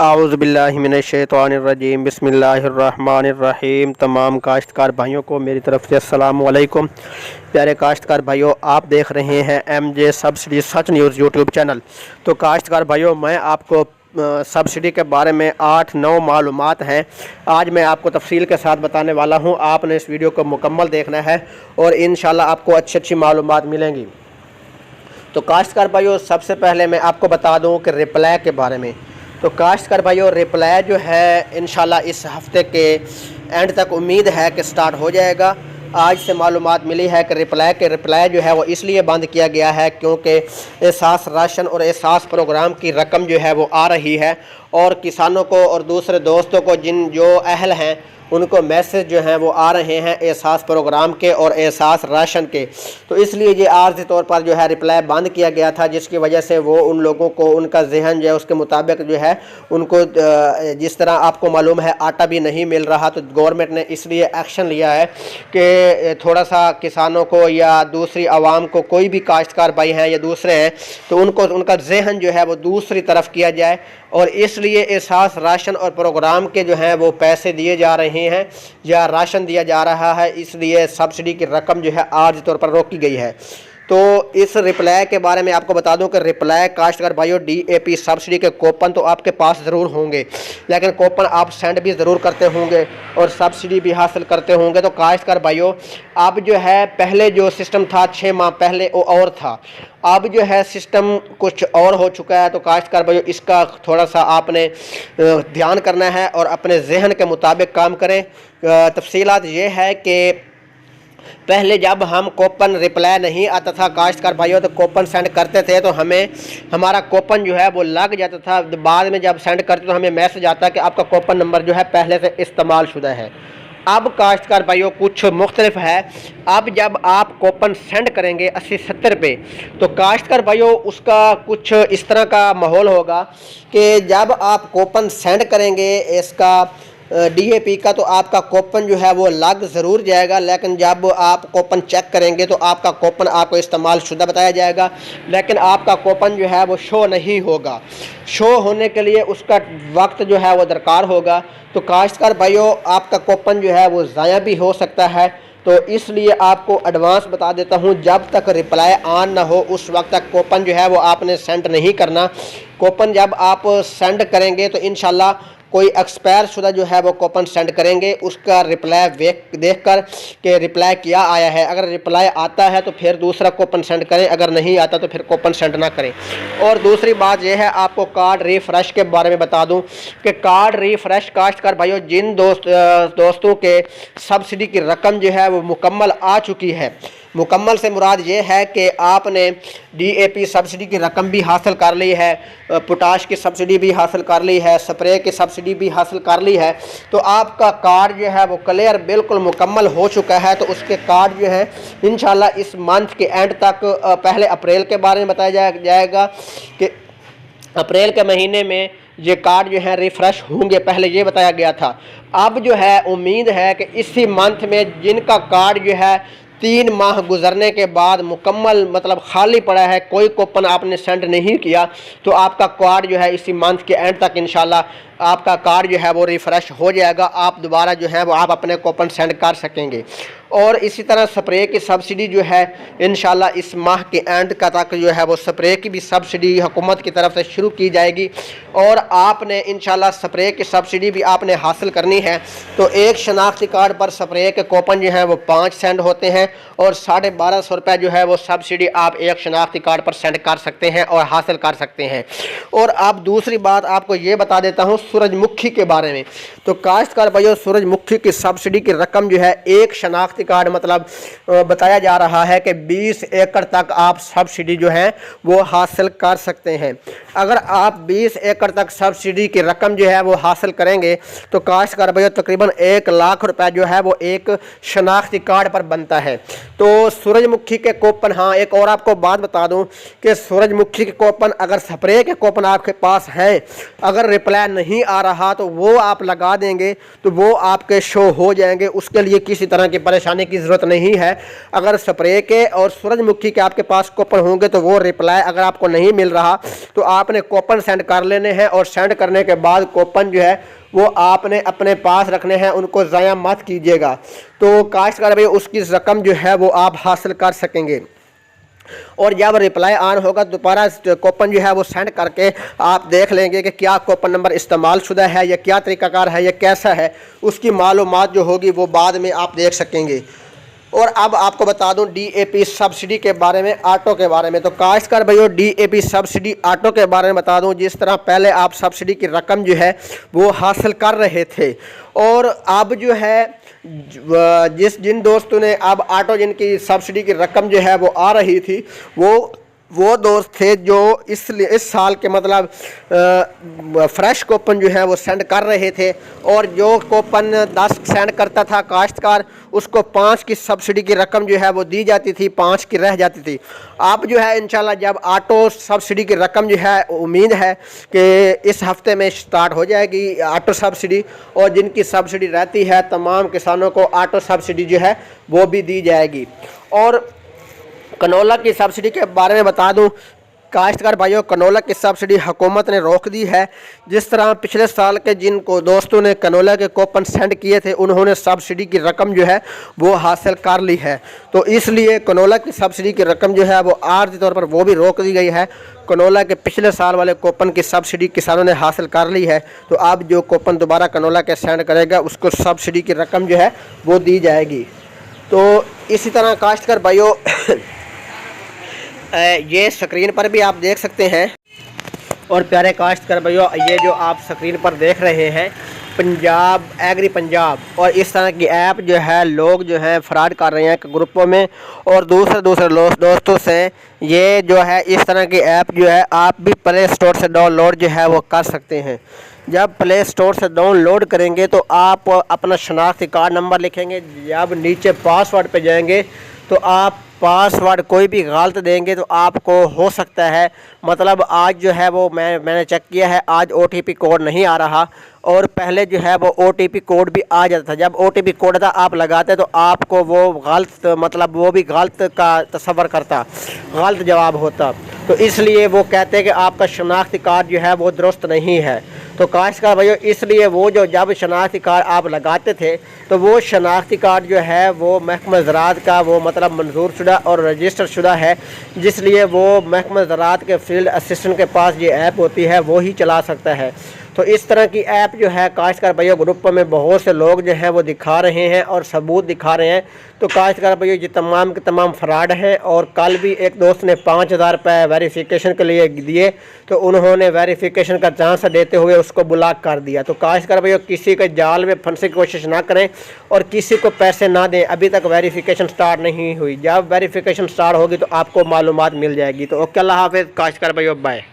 आऊज़ुबिल्लाहिमिनश्शैतानिर्रजीम बिस्मिल्लाहिर्रहमानिर्रहीम। तमाम काश्तकार भाइयों को मेरी तरफ़ से अस्सलामु अलैकुम। प्यारे काश्तकार भाइयों, आप देख रहे हैं MJ सब्सिडी सच न्यूज़ यूट्यूब चैनल। तो काश्तकार भाइयों, मैं आपको सब्सिडी के बारे में 8-9 मालूमात हैं, आज मैं आपको तफसील के साथ बताने वाला हूं। आपने इस वीडियो को मुकम्मल देखना है और इंशाल्लाह आपको अच्छी अच्छी मालूमात मिलेंगी। तो काश्तकार भाइयों, सबसे पहले मैं आपको बता दूं कि रिप्लाई के बारे में। तो काश्तकार भाइयों, रिप्लाई जो है इंशाल्लाह इस हफ़्ते के एंड तक उम्मीद है कि स्टार्ट हो जाएगा। आज से मालूमात मिली है कि रिप्लाई जो है वो इसलिए बंद किया गया है क्योंकि एहसास राशन और एहसास प्रोग्राम की रकम जो है वो आ रही है और किसानों को और दूसरे दोस्तों को जो अहल हैं उनको मैसेज जो हैं वो आ रहे हैं एहसास प्रोग्राम के और एहसास राशन के। तो इसलिए ये आर्जी तौर पर जो है रिप्लाई बंद किया गया था, जिसकी वजह से वो उन लोगों को उनका जहन जो है उसके मुताबिक जो है उनको जिस तरह आपको मालूम है आटा भी नहीं मिल रहा, तो गवर्नमेंट ने इसलिए एक्शन लिया है कि थोड़ा सा किसानों को या दूसरी आवाम को, कोई भी काश्तकार भाई हैं या दूसरे हैं, तो उनको उनका जहन जो है वो दूसरी तरफ किया जाए और इसलिए एहसास राशन और प्रोग्राम के जो हैं वो पैसे दिए जा रहे हैं या राशन दिया जा रहा है, इसलिए सब्सिडी की रकम जो है आर्जी तौर पर रोकी गई है। तो इस रिप्लाई के बारे में आपको बता दूं कि रिप्लाई काश्तकार भाइयों DAP सब्सिडी के कूपन तो आपके पास ज़रूर होंगे, लेकिन कूपन आप सेंड भी ज़रूर करते होंगे और सब्सिडी भी हासिल करते होंगे। तो काश्तकार भाइयों, अब जो है पहले जो सिस्टम था 6 माह पहले वो और था, अब जो है सिस्टम कुछ और हो चुका है। तो काश्तकार भाइयों, इसका थोड़ा सा आपने ध्यान करना है और अपने जहन के मुताबिक काम करें। तफसीलात ये है कि पहले जब हम कूपन रिप्लाई नहीं आता था काश्तकार भाइयों, तो कूपन सेंड करते थे तो हमें हमारा कूपन जो है वो लग जाता था। बाद में जब सेंड करते तो हमें मैसेज आता कि आपका कूपन नंबर जो है पहले से इस्तेमाल शुदा है। अब काश्तकार भाइयों कुछ मुख्तलिफ है। अब जब आप कूपन सेंड करेंगे 80-70 पे, तो काश्तकार भाइयों उसका कुछ इस तरह का माहौल होगा कि जब आप कूपन सेंड करेंगे इसका DAP का, तो आपका कूपन जो है वो लग ज़रूर जाएगा, लेकिन जब आप कूपन चेक करेंगे तो आपका कूपन आपको इस्तेमाल शुदा बताया जाएगा, लेकिन आपका कूपन जो है वो शो नहीं होगा। शो होने के लिए उसका वक्त जो है वो दरकार होगा। तो काश्तकार भाइयों, आपका कूपन जो है वो ज़ाया भी हो सकता है। तो इसलिए आपको एडवांस बता देता हूँ, जब तक रिप्लाई ऑन ना हो उस वक्त तक कूपन जो है वो आपने सेंड नहीं करना। कूपन जब आप सेंड करेंगे तो इंशाल्लाह कोई एक्सपायर शुदा जो है वो कूपन सेंड करेंगे, उसका रिप्लाई देख कर कि रिप्लाई क्या आया है। अगर रिप्लाई आता है तो फिर दूसरा कूपन सेंड करें, अगर नहीं आता तो फिर कूपन सेंड ना करें। और दूसरी बात यह है, आपको कार्ड रिफ्रेश के बारे में बता दूं कि कार्ड रिफ्रेश काश्तकार भाइयों जिन दोस्तों के सब्सिडी की रकम जो है वो मुकम्मल आ चुकी है, मुकम्मल से मुराद ये है कि आपने DAP सब्सिडी की रकम भी हासिल कर ली है, पोटाश की सब्सिडी भी हासिल कर ली है, स्प्रे की सब्सिडी भी हासिल कर ली है, तो आपका कार्ड जो है वो क्लियर बिल्कुल मुकम्मल हो चुका है। तो उसके कार्ड जो है इंशाल्लाह इस मंथ के एंड तक, पहले अप्रैल के बारे में बताया जाएगा कि अप्रैल के महीने में ये कार्ड जो है रिफ़्रेश होंगे, पहले ये बताया गया था। अब जो है उम्मीद है कि इसी मंथ में जिनका कार्ड जो है 3 माह गुजरने के बाद मुकम्मल मतलब खाली पड़ा है, कोई कूपन आपने सेंड नहीं किया, तो आपका कार्ड जो है इसी मंथ के एंड तक इंशाल्लाह आपका कार्ड जो है वो रिफ़्रेश हो जाएगा। आप दोबारा जो है वो आप अपने कूपन सेंड कर सकेंगे। और इसी तरह स्प्रे की सब्सिडी जो है इंशाल्लाह इस माह के एंड का तक जो है वो स्प्रे की भी सब्सिडी हुकूमत की तरफ से शुरू की जाएगी और आपने इंशाल्लाह स्प्रे की सब्सिडी भी आपने हासिल करनी है। तो एक शनाख्ती कार्ड पर स्प्रे के कूपन जो है वो 5 सेंड होते हैं और 1250 रुपये जो है वो सब्सिडी आप एक शनाख्ती कार्ड पर सेंड कर सकते हैं और हासिल कर सकते हैं। और अब दूसरी बात आपको ये बता देता हूँ सूरजमुखी के बारे में। तो काश्तकार भाइयों, सूरजमुखी की सब्सिडी की रकम जो है एक शनाख्ती कार्ड मतलब बताया जा रहा है कि 20 एकड़ तक आप सब्सिडी जो है वो हासिल कर सकते हैं। अगर आप 20 एकड़ तक सब्सिडी की रकम जो है वो हासिल करेंगे तो काश्तकार भाइयों तकरीबन 1 लाख रुपए जो है वो एक शनाख्ती कार्ड पर बनता है। तो सूरजमुखी के कूपन, हाँ एक और आपको बात बता दूं कि सूरजमुखी के कूपन अगर स्प्रे के कूपन आपके पास है, अगर रिप्लाई नहीं आ रहा तो वो आप लगा देंगे तो वो आपके शो हो जाएंगे, उसके लिए किसी तरह की परेशानी परेशानी की ज़रूरत नहीं है। अगर स्प्रे के और सूरजमुखी के आपके पास कूपन होंगे तो वो रिप्लाई अगर आपको नहीं मिल रहा तो आपने कूपन सेंड कर लेने हैं, और सेंड करने के बाद कूपन जो है वो आपने अपने पास रखने हैं, उनको ज़ाया मत कीजिएगा। तो काश्तकार भाई उसकी रकम जो है वो आप हासिल कर सकेंगे। और जब रिप्लाई ऑन होगा दोबारा कूपन जो है वो सेंड करके आप देख लेंगे कि क्या कूपन नंबर इस्तेमाल शुदा है या क्या तरीक़ाकार है या कैसा है, उसकी मालूमात जो होगी वो बाद में आप देख सकेंगे। और अब आपको बता दूं DAP सब्सिडी के बारे में, ऑटो के बारे में। तो काश्तकार भाइयों DAP सब्सिडी ऑटो के बारे में बता दूं, जिस तरह पहले आप सब्सिडी की रकम जो है वो हासिल कर रहे थे, और अब जो है जिन दोस्तों ने अब ऑटो जिनकी सब्सिडी की रकम जो है वो आ रही थी वो दोस्त थे जो इस साल के मतलब फ्रेश कूपन जो है वो सेंड कर रहे थे, और जो कूपन 10 सेंड करता था काश्तकार उसको 5 की सब्सिडी की रकम जो है वो दी जाती थी, 5 की रह जाती थी। अब जो है इंशाल्लाह जब ऑटो सब्सिडी की रकम जो है उम्मीद है कि इस हफ्ते में स्टार्ट हो जाएगी ऑटो सब्सिडी, और जिनकी सब्सिडी रहती है तमाम किसानों को ऑटो सब्सिडी जो है वो भी दी जाएगी। और कनोला की सब्सिडी के बारे में बता दूं काश्तकार भाइयों, कनोला की सब्सिडी हुकूमत ने रोक दी है। जिस तरह पिछले साल के जिनको दोस्तों ने कनोला के कूपन सेंड किए थे उन्होंने सब्सिडी की रकम जो है वो हासिल कर ली है, तो इसलिए कनोला की सब्सिडी की रकम जो है वो आर्जी तौर पर वो भी रोक दी गई है। कनोला के पिछले साल वाले कूपन की सब्सिडी किसानों ने हासिल कर ली है, तो अब जो कूपन दोबारा कनोला के सेंड करेगा उसको सब्सिडी की रकम जो है वो दी जाएगी। तो इसी तरह काश्तकार भाइयों ये स्क्रीन पर भी आप देख सकते हैं। और प्यारे काश्तकार भाइयों, ये जो आप स्क्रीन पर देख रहे हैं पंजाब एग्री पंजाब, और इस तरह की ऐप जो है लोग जो है फ्रॉड कर रहे हैं ग्रुपों में, और दूसरे दोस्तों से ये जो है इस तरह की ऐप जो है आप भी प्ले स्टोर से डाउनलोड जो है वो कर सकते हैं। जब प्ले स्टोर से डाउनलोड करेंगे तो आप अपना शनाख्ती कार्ड नंबर लिखेंगे, जब नीचे पासवर्ड पे जाएंगे तो आप पासवर्ड कोई भी गलत देंगे तो आपको हो सकता है, मतलब आज जो है वो मैंने चेक किया है, आज OTP कोड नहीं आ रहा, और पहले जो है वो OTP कोड भी आ जाता था। जब OTP कोड था आप लगाते तो आपको वो गलत, मतलब वो भी गलत का तस्वर करता, गलत जवाब होता, तो इसलिए वो कहते हैं कि आपका शनाख्ती कार्ड जो है वो दुरुस्त नहीं है। तो काश्तकार भाइयों इसलिए वो जो जब शनाख्ती कार्ड आप लगाते थे तो वो शनाख्ती कार्ड जो है वो महकमा ज़राअत का वो मतलब मंजूर शुदा और रजिस्टर शुदा है, जिसलिए वो महकमा ज़राअत के फील्ड असिस्टेंट के पास ये ऐप होती है वो ही चला सकता है। तो इस तरह की ऐप जो है काश्तकार भाइयों ग्रुप में बहुत से लोग जो हैं वो दिखा रहे हैं और सबूत दिखा रहे हैं। तो काश्तकार भाइयों ये तमाम के तमाम फ्रॉड हैं, और कल भी एक दोस्त ने 5000 रुपये वेरिफिकेशन के लिए दिए तो उन्होंने वेरिफिकेशन का चांस देते हुए उसको ब्लॉक कर दिया। तो काश्तकार भाइयों किसी के जाल में फंसने की कोशिश ना करें और किसी को पैसे ना दें, अभी तक वेरिफिकेशन स्टार्ट नहीं हुई। जब वेरिफिकेशन स्टार्ट होगी तो आपको मालूमात मिल जाएगी। तो ओके, अल्लाह हाफ़िज़ काश्तकार भाइयों, बाय।